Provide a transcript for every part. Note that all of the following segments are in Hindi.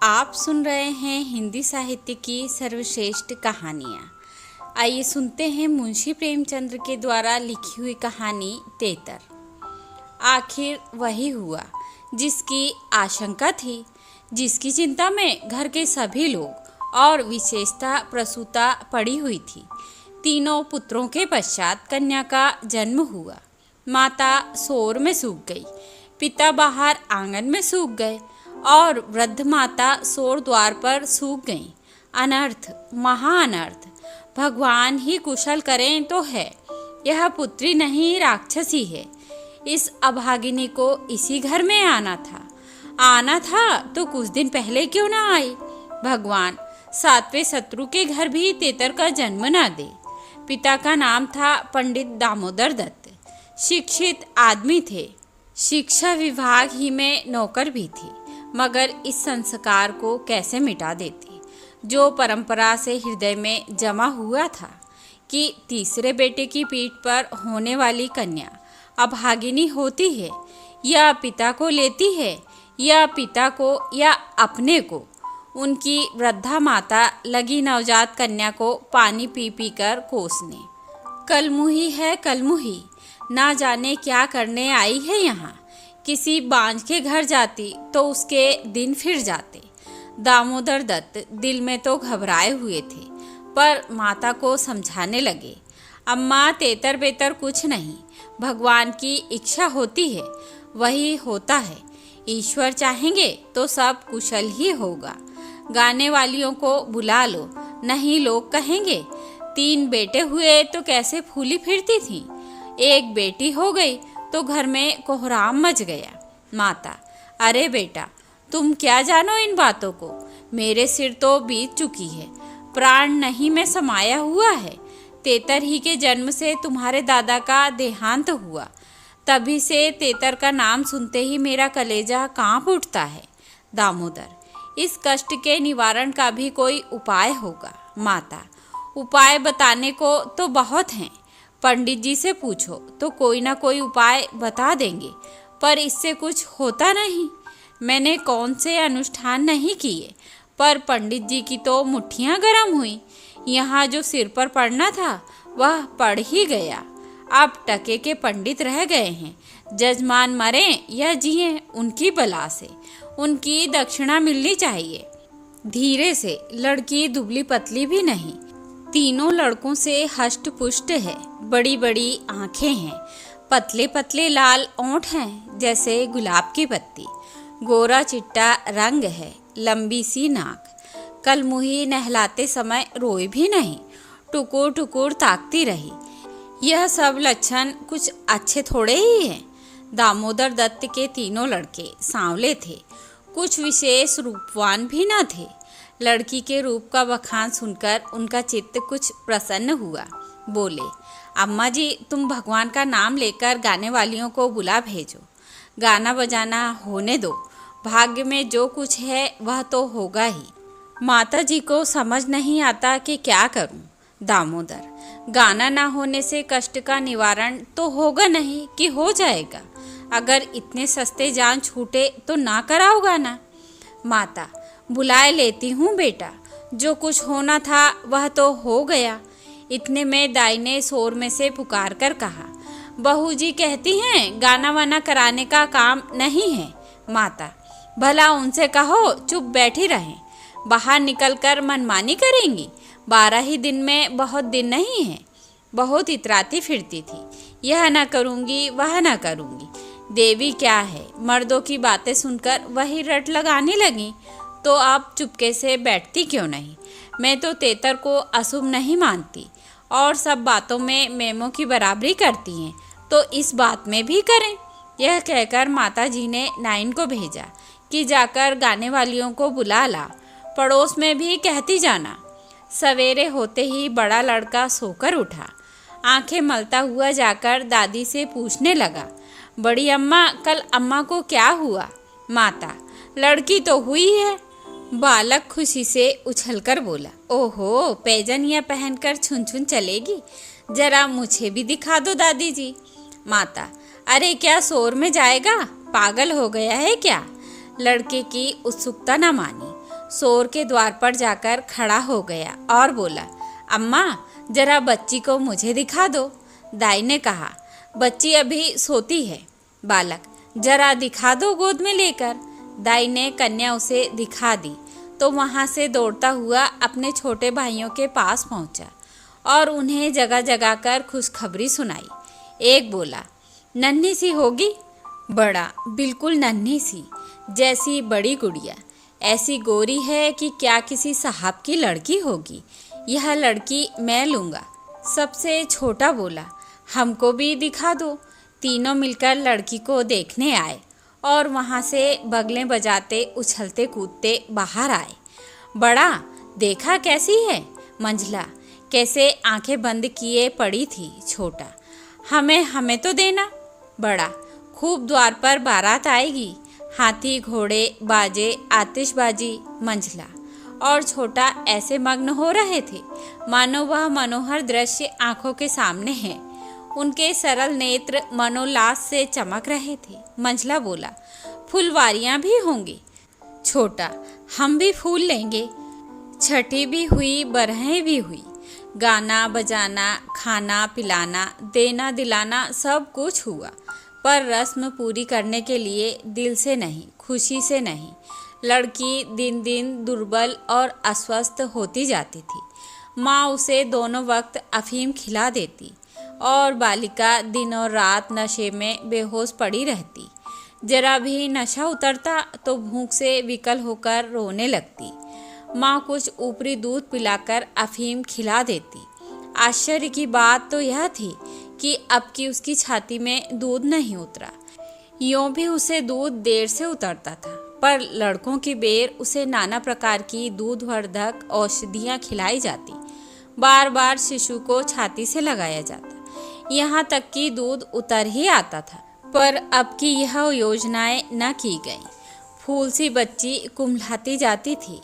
आप सुन रहे हैं हिंदी साहित्य की सर्वश्रेष्ठ कहानियाँ। आइए सुनते हैं मुंशी प्रेमचंद्र के द्वारा लिखी हुई कहानी तेतर। आखिर वही हुआ जिसकी आशंका थी, जिसकी चिंता में घर के सभी लोग और विशेषतः प्रसूता पड़ी हुई थी। तीनों पुत्रों के पश्चात कन्या का जन्म हुआ। माता सोर में सूख गई, पिता बाहर आंगन में सूख गए और वृद्ध माता सोर द्वार पर सूख गईं। अनर्थ, महा अनर्थ। भगवान ही कुशल करें तो है। यह पुत्री नहीं, राक्षसी है। इस अभागिनी को इसी घर में आना था तो कुछ दिन पहले क्यों ना आई। भगवान सातवें शत्रु के घर भी तेतर का जन्म न दे। पिता का नाम था पंडित दामोदर दत्त। शिक्षित आदमी थे, शिक्षा विभाग ही में नौकर भी थी, मगर इस संस्कार को कैसे मिटा देती जो परंपरा से हृदय में जमा हुआ था कि तीसरे बेटे की पीठ पर होने वाली कन्या अभागिनी होती है, या पिता को लेती है, या पिता को या अपने को। उनकी वृद्धा माता लगी नवजात कन्या को पानी पी पी कर कोसने। कलमुही है कलमुही, ना जाने क्या करने आई है यहाँ। किसी बांझ के घर जाती तो उसके दिन फिर जाते। दामोदर दत्त दिल में तो घबराए हुए थे, पर माता को समझाने लगे, अम्मा तेतर बेतर कुछ नहीं, भगवान की इच्छा होती है वही होता है। ईश्वर चाहेंगे तो सब कुशल ही होगा। गाने वालियों को बुला लो, नहीं लोग कहेंगे 3 बेटे हुए तो कैसे फूली फिरती थी, 1 बेटी हो गई तो घर में कोहराम मच गया। माता, अरे बेटा, तुम क्या जानो इन बातों को। मेरे सिर तो बीत चुकी है, प्राण नहीं में समाया हुआ है। तेतर ही के जन्म से तुम्हारे दादा का देहांत हुआ, तभी से तेतर का नाम सुनते ही मेरा कलेजा कांप उठता है। दामोदर, इस कष्ट के निवारण का भी कोई उपाय होगा। माता, उपाय बताने को तो बहुत हैं, पंडित जी से पूछो तो कोई ना कोई उपाय बता देंगे, पर इससे कुछ होता नहीं। मैंने कौन से अनुष्ठान नहीं किए, पर पंडित जी की तो मुट्ठियाँ गर्म हुई। यहाँ जो सिर पर पड़ना था वह पड़ ही गया। अब टके के पंडित रह गए हैं। जजमान मरें या जिएं, उनकी बला से उनकी दक्षिणा मिलनी चाहिए। धीरे से, लड़की दुबली पतली भी नहीं, तीनों लड़कों से हष्ट पुष्ट है। बड़ी बड़ी आंखें हैं, पतले पतले लाल ओंठ हैं जैसे गुलाब की पत्ती, गोरा चिट्टा रंग है, लंबी सी नाक। कलमुही नहलाते समय रोई भी नहीं, टुकुर टुकुर ताकती रही। यह सब लक्षण कुछ अच्छे थोड़े ही हैं। दामोदर दत्त के तीनों लड़के सांवले थे, कुछ विशेष रूपवान भी न थे। लड़की के रूप का बखान सुनकर उनका चित्त कुछ प्रसन्न हुआ। बोले, अम्मा जी, तुम भगवान का नाम लेकर गाने वालियों को बुला भेजो। गाना बजाना होने दो, भाग्य में जो कुछ है वह तो होगा ही। माता जी को समझ नहीं आता कि क्या करूं। दामोदर, गाना ना होने से कष्ट का निवारण तो होगा नहीं कि हो जाएगा। अगर इतने सस्ते जान छूटे तो ना कराओ गाना। माता, बुलाए लेती हूँ बेटा, जो कुछ होना था वह तो हो गया। इतने में दाई ने शोर में से पुकार कर कहा, बहू जी कहती हैं गाना वाना कराने का काम नहीं है। माता, भला उनसे कहो चुप बैठी रहें, बाहर निकलकर मनमानी करेंगी। 12 ही दिन में बहुत दिन नहीं है। बहुत इतराती फिरती थी, यह ना करूँगी वह ना करूँगी। देवी क्या है, मर्दों की बातें सुनकर वही रट लगाने लगी, तो आप चुपके से बैठती क्यों नहीं। मैं तो तेतर को अशुभ नहीं मानती, और सब बातों में मेमों की बराबरी करती हैं, तो इस बात में भी करें। यह कहकर माता जी ने नाइन को भेजा कि जाकर गाने वालियों को बुला ला, पड़ोस में भी कहती जाना। सवेरे होते ही बड़ा लड़का सोकर उठा, आंखें मलता हुआ जाकर दादी से पूछने लगा, बड़ी अम्मा, कल अम्मा को क्या हुआ। माता, लड़की तो हुई है। बालक खुशी से उछलकर बोला, ओहो, पैजनिया पहनकर छुन छुन चलेगी, जरा मुझे भी दिखा दो दादी जी। माता, अरे क्या शोर में जाएगा, पागल हो गया है क्या। लड़के की उत्सुकता न मानी, शोर के द्वार पर जाकर खड़ा हो गया और बोला, अम्मा जरा बच्ची को मुझे दिखा दो। दाई ने कहा, बच्ची अभी सोती है। बालक, जरा दिखा दो गोद में लेकर। दाई ने कन्या उसे दिखा दी तो वहाँ से दौड़ता हुआ अपने छोटे भाइयों के पास पहुँचा और उन्हें जगह जगह कर खुशखबरी सुनाई। एक बोला, नन्ही सी होगी। बड़ा, बिल्कुल नन्ही सी, जैसी बड़ी गुड़िया। ऐसी गोरी है कि क्या किसी साहब की लड़की होगी। यह लड़की मैं लूँगा। सबसे छोटा बोला, हमको भी दिखा दो। तीनों मिलकर लड़की को देखने आए और वहाँ से बगलें बजाते उछलते कूदते बाहर आए। बड़ा, देखा कैसी है। मंझला, कैसे आंखें बंद किए पड़ी थी। छोटा, हमें तो देना। बड़ा, खूब द्वार पर बारात आएगी, हाथी घोड़े बाजे आतिशबाजी। मंझला और छोटा ऐसे मग्न हो रहे थे मानो वह मनोहर दृश्य आंखों के सामने है। उनके सरल नेत्र मनोल्लास से चमक रहे थे। मंझला बोला, फुलवारियां भी होंगी। छोटा, हम भी फूल लेंगे। छठी भी हुई, बरहें भी हुई। गाना बजाना, खाना पिलाना, देना दिलाना सब कुछ हुआ, पर रस्म पूरी करने के लिए दिल से नहीं, खुशी से नहीं। लड़की दिन दिन दुर्बल और अस्वस्थ होती जाती थी। माँ उसे दोनों वक्त अफीम खिला देती और बालिका दिन और रात नशे में बेहोश पड़ी रहती। जरा भी नशा उतरता तो भूख से विकल होकर रोने लगती। माँ कुछ ऊपरी दूध पिलाकर अफीम खिला देती। आश्चर्य की बात तो यह थी कि अब की उसकी छाती में दूध नहीं उतरा। यूँ भी उसे दूध देर से उतरता था, पर लड़कों की बेर उसे नाना प्रकार की दूधवर्धक औषधियाँ खिलाई जाती। बार बार शिशु को छाती से लगाया जाता, यहाँ तक कि दूध उतर ही आता था। पर अब की यह योजनाएं न की गई। फूल सी बच्ची कुम्हलाती जाती थी।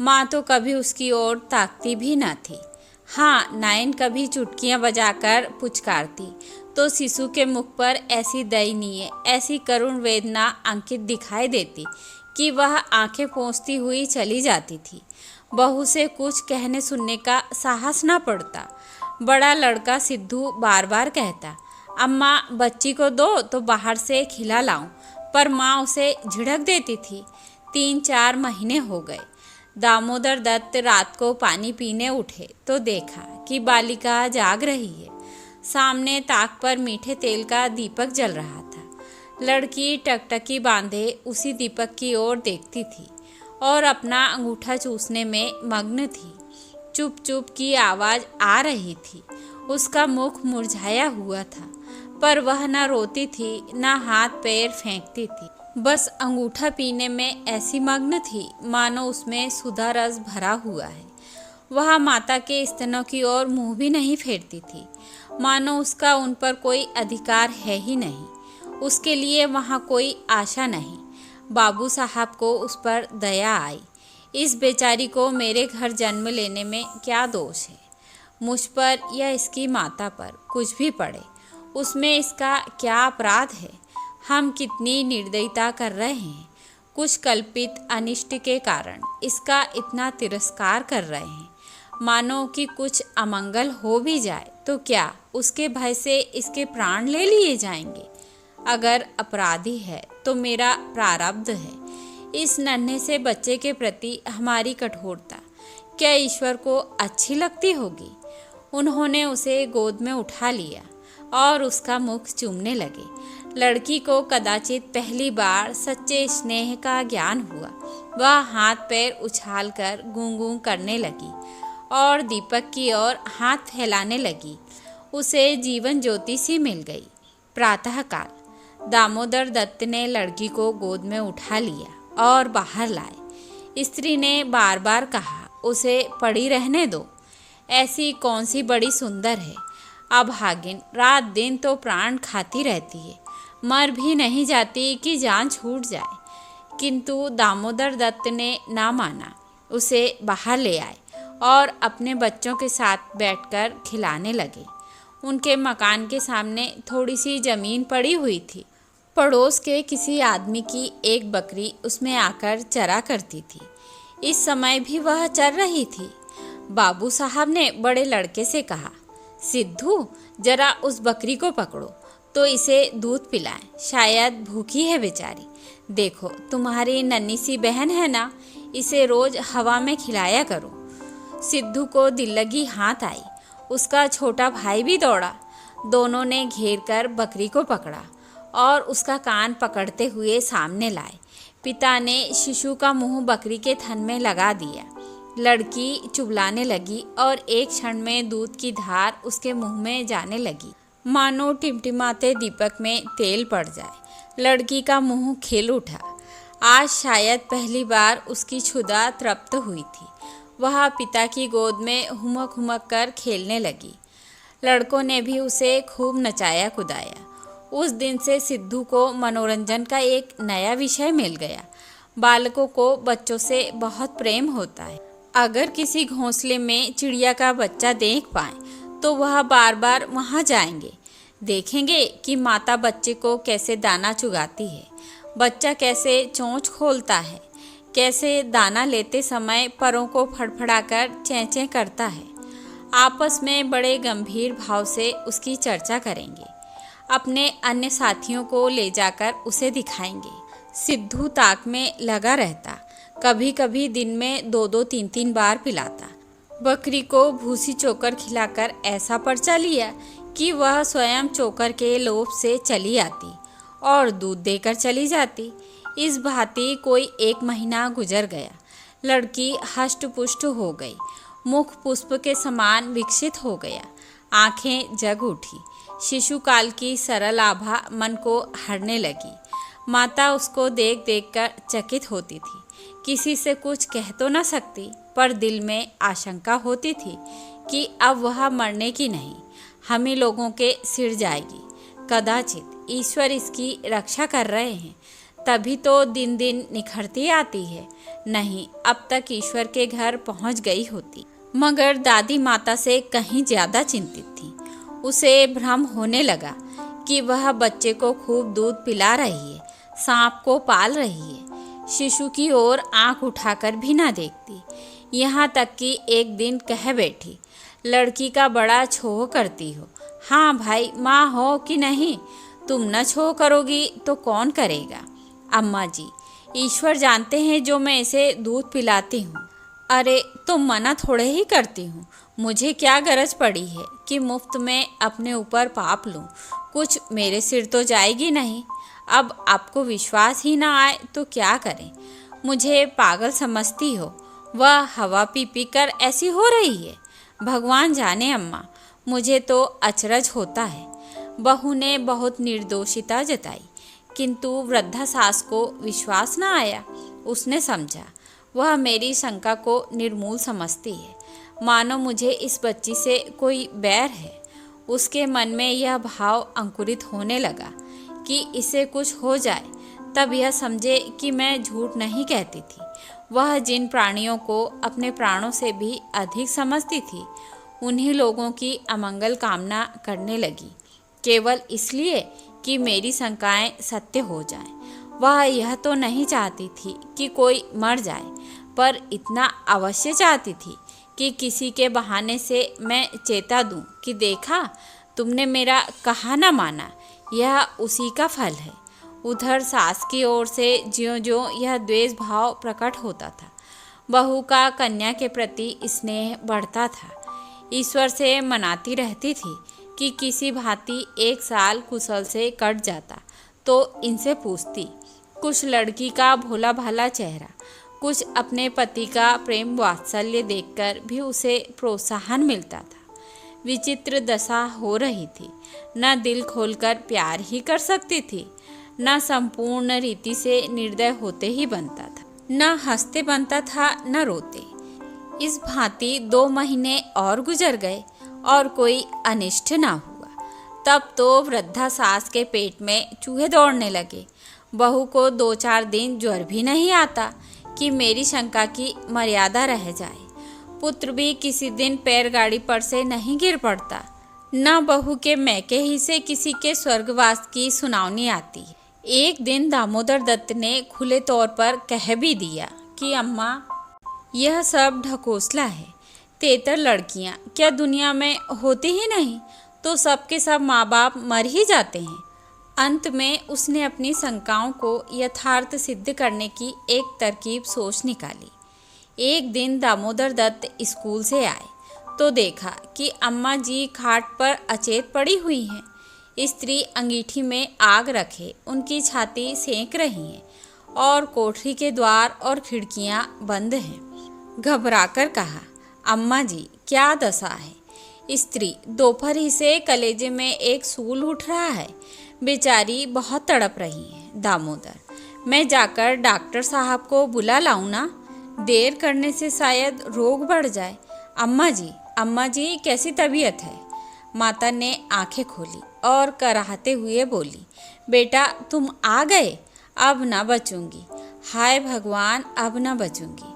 माँ तो कभी उसकी ओर ताकती भी न थी। हाँ, नाइन कभी चुटकियाँ बजाकर पुचकारती तो शिशु के मुख पर ऐसी दयनीय, ऐसी करुण वेदना अंकित दिखाई देती कि वह आंखें पोंछती हुई चली जाती थी। बहू से कुछ कहने सुनने का साहस न पड़ता। बड़ा लड़का सिद्धू बार बार कहता, अम्मा बच्ची को दो तो बाहर से खिला लाऊं, पर माँ उसे झिड़क देती थी। 3-4 महीने हो गए। दामोदर दत्त रात को पानी पीने उठे तो देखा कि बालिका जाग रही है। सामने ताक पर मीठे तेल का दीपक जल रहा था। लड़की टकटकी बांधे उसी दीपक की ओर देखती थी और अपना अंगूठा चूसने में मग्न थी। चुप चुप की आवाज़ आ रही थी। उसका मुख मुरझाया हुआ था, पर वह न रोती थी न हाथ पैर फेंकती थी। बस अंगूठा पीने में ऐसी मग्न थी मानो उसमें सुधा रस भरा हुआ है। वह माता के स्तनों की ओर मुंह भी नहीं फेरती थी, मानो उसका उन पर कोई अधिकार है ही नहीं। उसके लिए वहाँ कोई आशा नहीं। बाबू साहब को उस पर दया आई। इस बेचारी को मेरे घर जन्म लेने में क्या दोष है। मुझ पर या इसकी माता पर कुछ भी पड़े, उसमें इसका क्या अपराध है। हम कितनी निर्दयता कर रहे हैं। कुछ कल्पित अनिष्ट के कारण इसका इतना तिरस्कार कर रहे हैं, मानो कि कुछ अमंगल हो भी जाए तो क्या उसके भय से इसके प्राण ले लिए जाएंगे। अगर अपराधी है तो मेरा प्रारब्ध है। इस नन्हे से बच्चे के प्रति हमारी कठोरता क्या ईश्वर को अच्छी लगती होगी। उन्होंने उसे गोद में उठा लिया और उसका मुख चूमने लगे। लड़की को कदाचित पहली बार सच्चे स्नेह का ज्ञान हुआ। वह हाथ पैर उछालकर गूं-गूं करने लगी और दीपक की ओर हाथ फैलाने लगी। उसे जीवन ज्योति सी मिल गई। प्रातःकाल दामोदर दत्त ने लड़की को गोद में उठा लिया और बाहर लाए। स्त्री ने बार बार कहा, उसे पड़ी रहने दो। ऐसी कौन सी बड़ी सुंदर है। अभागिन रात दिन तो प्राण खाती रहती है, मर भी नहीं जाती कि जान छूट जाए। किंतु दामोदर दत्त ने ना माना। उसे बाहर ले आए और अपने बच्चों के साथ बैठकर खिलाने लगे। उनके मकान के सामने थोड़ी सी जमीन पड़ी हुई थी। पड़ोस के किसी आदमी की एक बकरी उसमें आकर चरा करती थी। इस समय भी वह चर रही थी। बाबू साहब ने बड़े लड़के से कहा, सिद्धू जरा उस बकरी को पकड़ो तो इसे दूध पिलाएं, शायद भूखी है बेचारी। देखो तुम्हारी नन्ही सी बहन है ना, इसे रोज हवा में खिलाया करो। सिद्धू को दिल लगी हाथ आई। उसका छोटा भाई भी दौड़ा। दोनों ने घेर कर बकरी को पकड़ा और उसका कान पकड़ते हुए सामने लाए। पिता ने शिशु का मुंह बकरी के थन में लगा दिया। लड़की चुबलाने लगी और एक क्षण में दूध की धार उसके मुंह में जाने लगी, मानो टिमटिमाते दीपक में तेल पड़ जाए। लड़की का मुंह खिल उठा। आज शायद पहली बार उसकी क्षुधा तृप्त हुई थी। वह पिता की गोद में हुमक हुमक कर खेलने लगी। लड़कों ने भी उसे खूब नचाया कुदाया। उस दिन से सिद्धू को मनोरंजन का एक नया विषय मिल गया। बालकों को बच्चों से बहुत प्रेम होता है। अगर किसी घोंसले में चिड़िया का बच्चा देख पाए तो वह बार बार वहाँ जाएंगे। देखेंगे कि माता बच्चे को कैसे दाना चुगाती है, बच्चा कैसे चोंच खोलता है, कैसे दाना लेते समय परों को फड़फड़ाकर चें चें करता है। आपस में बड़े गंभीर भाव से उसकी चर्चा करेंगे। अपने अन्य साथियों को ले जाकर उसे दिखाएंगे। सिद्धू ताक में लगा रहता। कभी कभी दिन में 2-3 बार पिलाता। बकरी को भूसी चोकर खिलाकर ऐसा पर्चा लिया कि वह स्वयं चोकर के लोभ से चली आती और दूध देकर चली जाती। इस भांति कोई 1 महीना गुजर गया। लड़की हष्ट पुष्ट हो गई। मुख पुष्प के समान विकसित हो गया। आंखें जग उठी। शिशुकाल की सरल आभा मन को हरने लगी। माता उसको देख देख कर चकित होती थी। किसी से कुछ कह तो न सकती, पर दिल में आशंका होती थी कि अब वह मरने की नहीं, हम ही लोगों के सिर जाएगी। कदाचित ईश्वर इसकी रक्षा कर रहे हैं, तभी तो दिन दिन निखरती आती है। नहीं, अब तक ईश्वर के घर पहुंच गई होती। मगर दादी माता से कहीं ज़्यादा चिंतित थी। उसे भ्रम होने लगा कि वह बच्चे को खूब दूध पिला रही है, सांप को पाल रही है। शिशु की ओर आंख उठाकर भी ना देखती। यहाँ तक कि एक दिन कह बैठी, लड़की का बड़ा छोह करती हो। हाँ भाई, माँ हो कि नहीं, तुम न छोह करोगी तो कौन करेगा। अम्मा जी, ईश्वर जानते हैं जो मैं इसे दूध पिलाती हूँ। अरे तो मना थोड़े ही करती हूँ। मुझे क्या गरज पड़ी है कि मुफ्त में अपने ऊपर पाप लूँ। कुछ मेरे सिर तो जाएगी नहीं। अब आपको विश्वास ही ना आए तो क्या करें। मुझे पागल समझती हो। वह हवा पी पी कर ऐसी हो रही है। भगवान जाने अम्मा, मुझे तो अचरज होता है। बहू ने बहुत निर्दोषिता जताई, किंतु वृद्धा सास को विश्वास न आया। उसने समझा वह मेरी शंका को निर्मूल समझती है, मानो मुझे इस बच्ची से कोई बैर है। उसके मन में यह भाव अंकुरित होने लगा कि इसे कुछ हो जाए तब यह समझे कि मैं झूठ नहीं कहती थी। वह जिन प्राणियों को अपने प्राणों से भी अधिक समझती थी, उन्हीं लोगों की अमंगल कामना करने लगी, केवल इसलिए कि मेरी शंकाएं सत्य हो जाएं। वह यह तो नहीं चाहती थी कि कोई मर जाए, पर इतना अवश्य चाहती थी कि किसी के बहाने से मैं चेता दूं कि देखा, तुमने मेरा कहा ना माना, यह उसी का फल है। उधर सास की ओर से ज्यों ज्यों यह द्वेष भाव प्रकट होता था, बहू का कन्या के प्रति स्नेह बढ़ता था। ईश्वर से मनाती रहती थी कि किसी भांति 1 साल कुशल से कट जाता तो इनसे पूछती। कुछ लड़की का भोला भाला चेहरा, कुछ अपने पति का प्रेम वात्सल्य देखकर भी उसे प्रोत्साहन मिलता था। विचित्र दशा हो रही थी। न दिल खोलकर प्यार ही कर सकती थी, न संपूर्ण रीति से निर्दय होते ही बनता था, न हंसते बनता था, न रोते। इस भांति 2 महीने और गुजर गए और कोई अनिष्ट न हुआ। तब तो वृद्धा सास के पेट में चूहे दौड़ने लगे। बहू को 2-4 दिन ज्वर भी नहीं आता कि मेरी शंका की मर्यादा रह जाए। पुत्र भी किसी दिन पैर गाड़ी पर से नहीं गिर पड़ता। न बहू के मैके ही से किसी के स्वर्गवास की सुनावनी आती। एक दिन दामोदर दत्त ने खुले तौर पर कह भी दिया कि अम्मा, यह सब ढकोसला है। तेतर लड़कियां क्या दुनिया में होती ही नहीं, तो सबके सब माँ बाप मर ही जाते हैं। अंत में उसने अपनी शंकाओं को यथार्थ सिद्ध करने की एक तरकीब सोच निकाली। एक दिन दामोदर दत्त स्कूल से आए तो देखा कि अम्मा जी खाट पर अचेत पड़ी हुई हैं। स्त्री अंगीठी में आग रखे उनकी छाती सेंक रही हैं और कोठरी के द्वार और खिड़कियां बंद हैं। घबराकर कहा, अम्मा जी क्या दशा है। स्त्री, दोपहर ही से कलेजे में एक सूल उठ रहा है, बेचारी बहुत तड़प रही है। दामोदर, मैं जाकर डॉक्टर साहब को बुला लाऊं ना? देर करने से शायद रोग बढ़ जाए। अम्मा जी कैसी तबीयत है? माता ने आंखें खोली और कराहते हुए बोली, बेटा तुम आ गए, अब ना बचूंगी। हाय भगवान, अब ना बचूंगी।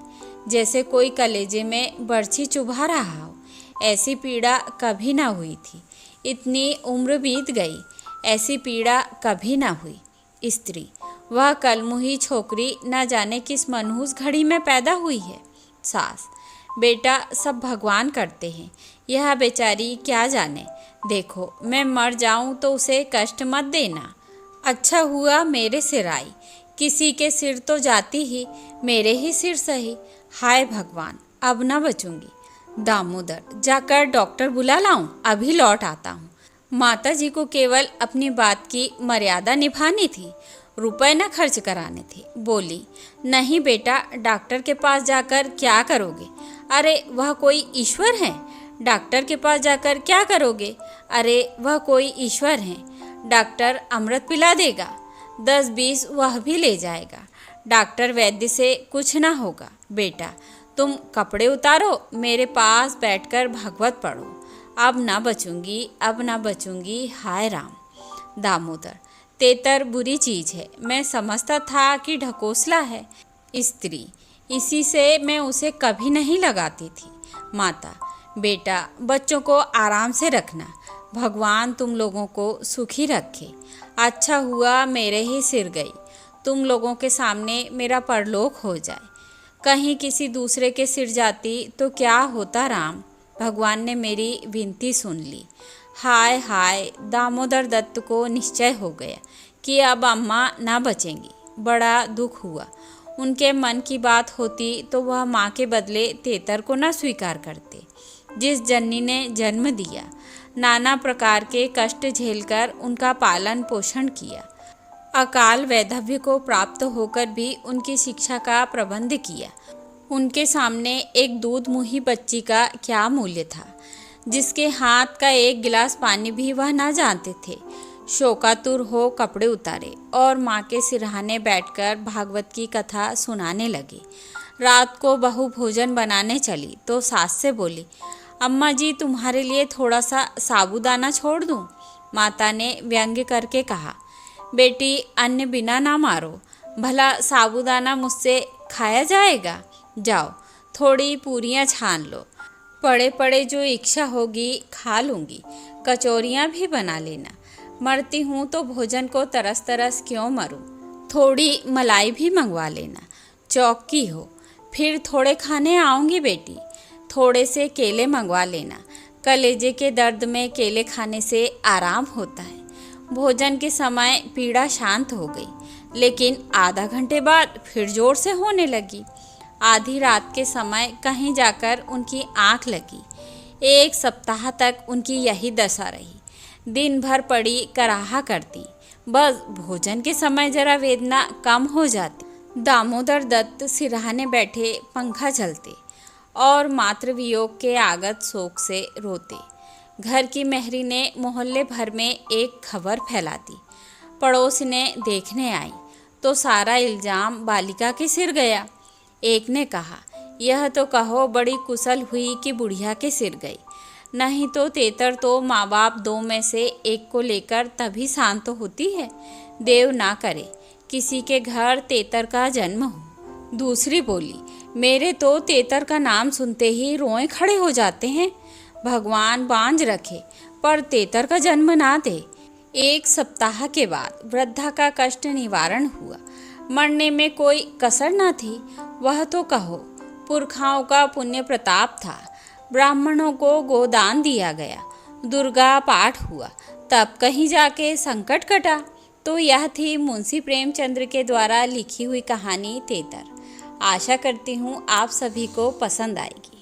जैसे कोई कलेजे में बर्छी चुभा रहा हो, ऐसी पीड़ा कभी ना हुई थी। इतनी उम्र बीत गई, ऐसी पीड़ा कभी ना हुई। स्त्री, वह कलमुही छोकरी न जाने किस मनहूस घड़ी में पैदा हुई है। सास, बेटा सब भगवान करते हैं, यह बेचारी क्या जाने। देखो मैं मर जाऊं तो उसे कष्ट मत देना। अच्छा हुआ मेरे सिर आई, किसी के सिर तो जाती ही, मेरे ही सिर सही। हाय भगवान, अब ना बचूंगी। दामोदर, जाकर डॉक्टर बुला लाऊं? अभी लौट आता हूँ। माता जी को केवल अपनी बात की मर्यादा निभानी थी, रुपए न खर्च कराने थे। बोली, नहीं बेटा, डॉक्टर के पास जाकर क्या करोगे? अरे वह कोई ईश्वर है, डॉक्टर के पास जाकर क्या करोगे? अरे वह कोई ईश्वर है, डॉक्टर अमृत पिला देगा, 10-20 वह भी ले जाएगा। डॉक्टर वैद्य से कुछ ना होगा। बेटा तुम कपड़े उतारो, मेरे पास बैठकर भागवत पढ़ो। अब ना बचूंगी, अब ना बचूंगी, हाय राम। दामोदर, तेतर बुरी चीज़ है, मैं समझता था कि ढकोसला है। स्त्री, इसी से मैं उसे कभी नहीं लगाती थी। माता, बेटा बच्चों को आराम से रखना, भगवान तुम लोगों को सुखी रखे। अच्छा हुआ मेरे ही सिर गई, तुम लोगों के सामने मेरा परलोक हो जाए। कहीं किसी दूसरे के सिर जाती तो क्या होता राम। भगवान ने मेरी विनती सुन ली। हाय हाय, दामोदर दत्त को निश्चय हो गया कि अब अम्मा ना बचेंगी। बड़ा दुख हुआ। उनके मन की बात होती तो वह माँ के बदले तेतर को न स्वीकार करते, जिस जननी ने जन्म दिया, नाना प्रकार के कष्ट झेलकर उनका पालन पोषण किया, अकाल वैधव्य को प्राप्त होकर भी उनकी शिक्षा का प्रबंध किया। उनके सामने एक दूध मुही बच्ची का क्या मूल्य था, जिसके हाथ का एक गिलास पानी भी वह ना जानते थे। शोकातुर हो कपड़े उतारे और माँ के सिरहाने बैठकर भागवत की कथा सुनाने लगे। रात को बहू भोजन बनाने चली तो सास से बोली, अम्मा जी तुम्हारे लिए थोड़ा सा साबूदाना छोड़ दूँ? माता ने व्यंग्य करके कहा, बेटी अन्न बिना ना मारो, भला साबूदाना मुझसे खाया जाएगा? जाओ थोड़ी पूरियाँ छान लो, पड़े पड़े जो इच्छा होगी खा लूँगी, कचौरियाँ भी बना लेना। मरती हूँ तो भोजन को तरस तरस क्यों मरूँ। थोड़ी मलाई भी मंगवा लेना, चौकी हो। फिर थोड़े खाने आऊँगी बेटी, थोड़े से केले मंगवा लेना, कलेजे के दर्द में केले खाने से आराम होता है। भोजन के समय पीड़ा शांत हो गई, लेकिन आधा घंटे बाद फिर जोर से होने लगी। आधी रात के समय कहीं जाकर उनकी आंख लगी। 1 सप्ताह तक उनकी यही दशा रही। दिन भर पड़ी कराहा करती, बस भोजन के समय जरा वेदना कम हो जाती। दामोदर दत्त सिरहाने बैठे पंखा चलते और मातृ वियोग के आगत शोक से रोते। घर की मेहरी ने मोहल्ले भर में एक खबर फैला दी। पड़ोस ने देखने आई तो सारा इल्जाम बालिका के सिर गया। एक ने कहा, यह तो कहो बड़ी कुशल हुई कि बुढ़िया के सिर गई, नहीं तो तेतर तो माँ बाप 2 में से एक को लेकर तभी शांत होती है। देव ना करे किसी के घर तेतर का जन्म हो। दूसरी बोली, मेरे तो तेतर का नाम सुनते ही रोए खड़े हो जाते हैं। भगवान बांझ रखे पर तेतर का जन्म ना दे। 1 सप्ताह के बाद वृद्धा का कष्ट निवारण हुआ। मरने में कोई कसर ना थी। वह तो कहो पुरखाओं का पुण्य प्रताप था। ब्राह्मणों को गोदान दिया गया, दुर्गा पाठ हुआ, तब कहीं जाके संकट कटा। तो यह थी मुंशी प्रेमचंद्र के द्वारा लिखी हुई कहानी तेतर। आशा करती हूँ आप सभी को पसंद आएगी।